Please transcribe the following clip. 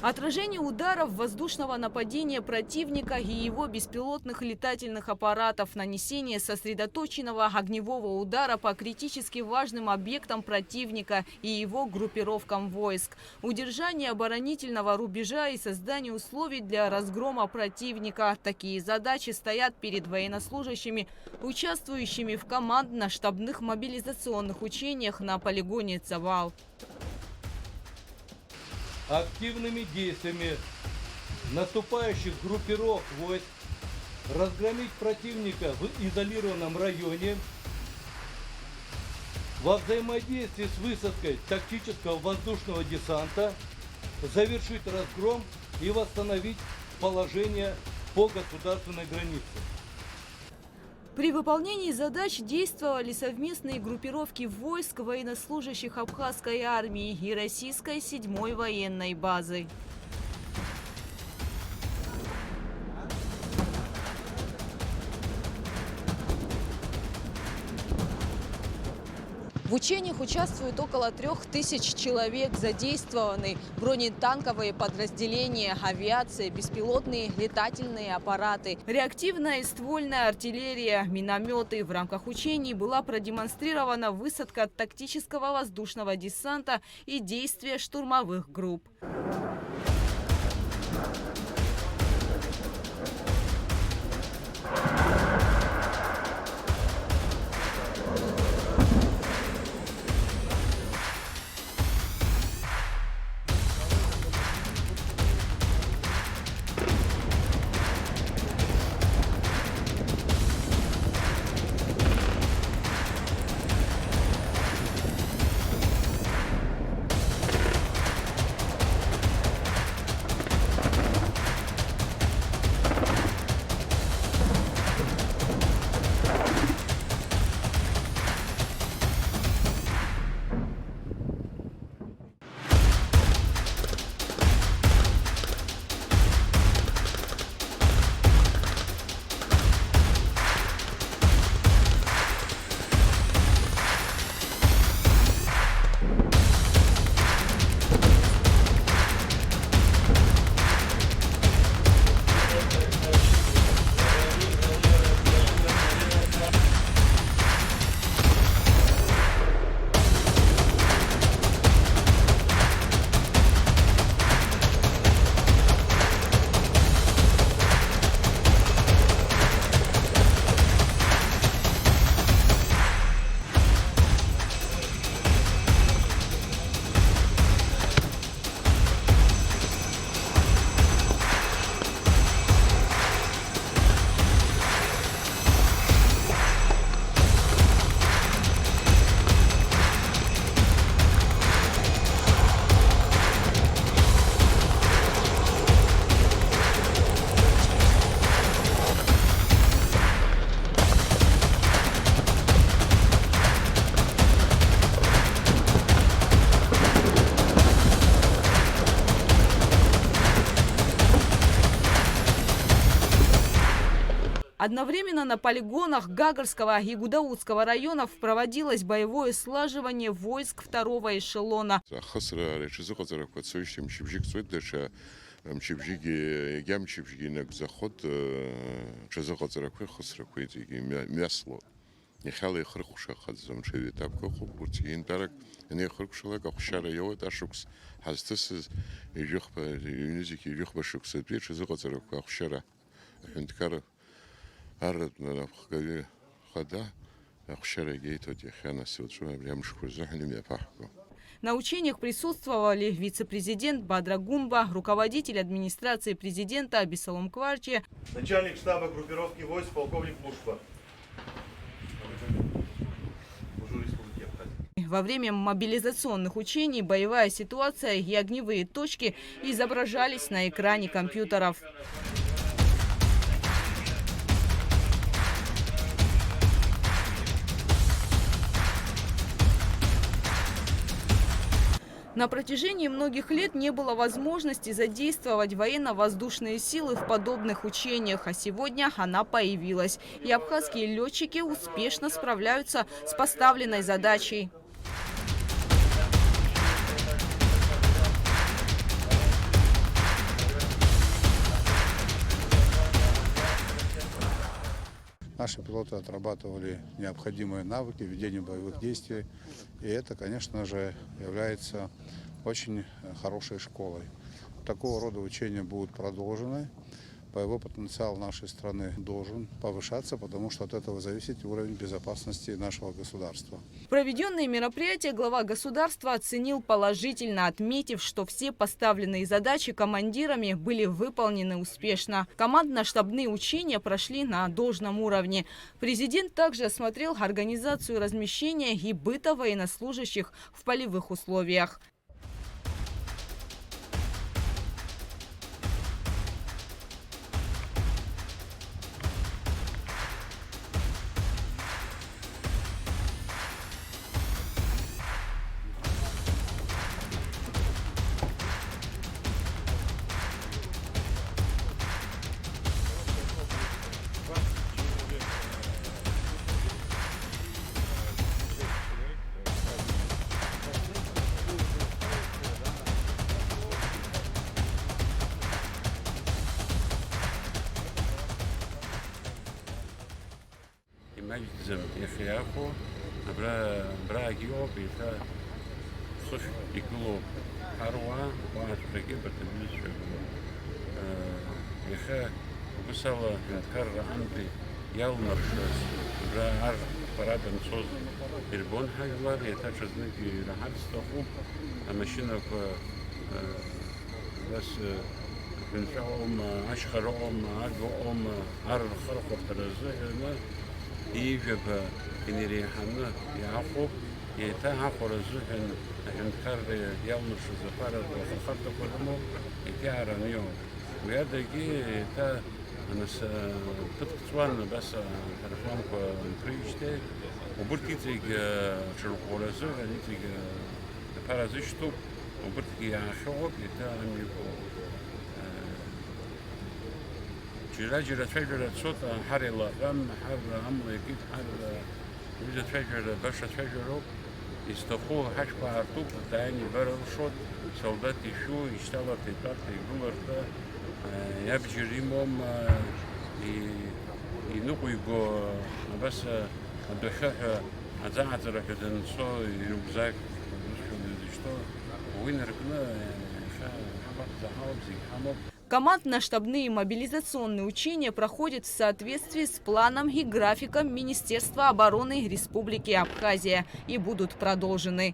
Отражение ударов воздушного нападения противника и его беспилотных летательных аппаратов, нанесение сосредоточенного огневого удара по критически важным объектам противника и его группировкам войск, удержание оборонительного рубежа и создание условий для разгрома противника. Такие задачи стоят перед военнослужащими, участвующими в командно-штабных мобилизационных учениях на полигоне Цавал. Активными действиями наступающих группировок войск разгромить противника в изолированном районе, во взаимодействии с высадкой тактического воздушного десанта завершить разгром и восстановить положение по государственной границе. При выполнении задач действовали совместные группировки войск военнослужащих Абхазской армии и российской 7-й военной базы. В учениях участвуют около 3000 человек, задействованы бронетанковые подразделения, авиация, беспилотные летательные аппараты, реактивная и ствольная артиллерия, минометы. В рамках учений была продемонстрирована высадка тактического воздушного десанта и действия штурмовых групп. Одновременно на полигонах Гагарского и Гудаутского районов проводилось боевое слаживание войск второго эшелона. Нехали хрхуша хадзам чеви тапко хубуртин тарак не хрхушала гахшара йот ашукс хастыс юхба юнизики юхба шукс пече зогоцарак гахшара хунткар ард на хгави хада гахшара гейто дихана сотшуа брямшху захним япахко. На учениях присутствовали вице-президент Бадра Гумба, руководитель администрации президента Абисалом Кварчи, начальник штаба группировки войск полковник Мушпа. Во время мобилизационных учений боевая ситуация и огневые точки изображались на экране компьютеров. На протяжении многих лет не было возможности задействовать военно-воздушные силы в подобных учениях, а сегодня она появилась. И абхазские летчики успешно справляются с поставленной задачей. Наши пилоты отрабатывали необходимые навыки ведения боевых действий. И это, конечно же, является очень хорошей школой. Такого рода учения будут продолжены. Боевой потенциал нашей страны должен повышаться, потому что от этого зависит уровень безопасности нашего государства. Проведенные мероприятия глава государства оценил положительно, отметив, что все поставленные задачи командирами были выполнены успешно. Командно-штабные учения прошли на должном уровне. Президент также осмотрел организацию размещения и быта военнослужащих в полевых условиях. Imagizem Efiaco, Bragio, Bita, Sush, Ikulo, Harwa, Wat Regibert, the ministry. Echa, Gusala, and Karra Anti, Yalmar, Brar, Paradan Sos, Irbon Haglar, he touches Niki, the Hadstofu, a machine of this. بنفعهم أشخرهم عجوهم عرض خرق الترزه يجب إن يريحنا يعقوب يتعقل الزهن عشان كار يومش الزفارة وخرط كلهم يتعرى نيوم وهذا جي تا أنا تبتصوان بس تلفون كمبريشته وبركيتك شرقول الزهن نيتك بارازيشتو وبركي عشوب يتعرى نيوم جرا تفجر صوت حر الله غم حر عمرو يجيب حر يجي تفجر باشا تفجروا يستخوه حشبة عرطوب تاني برا الشوط سولداتي شو يشتغل تطاق يقول يبجي ريمهم ينقوا يقو بس الدشاح أزعت ركضن صو يرقزاك شو وين ركنا حبط زحاب زي حمب. Командно-штабные мобилизационные учения проходят в соответствии с планом и графиком Министерства обороны Республики Абхазия и будут продолжены.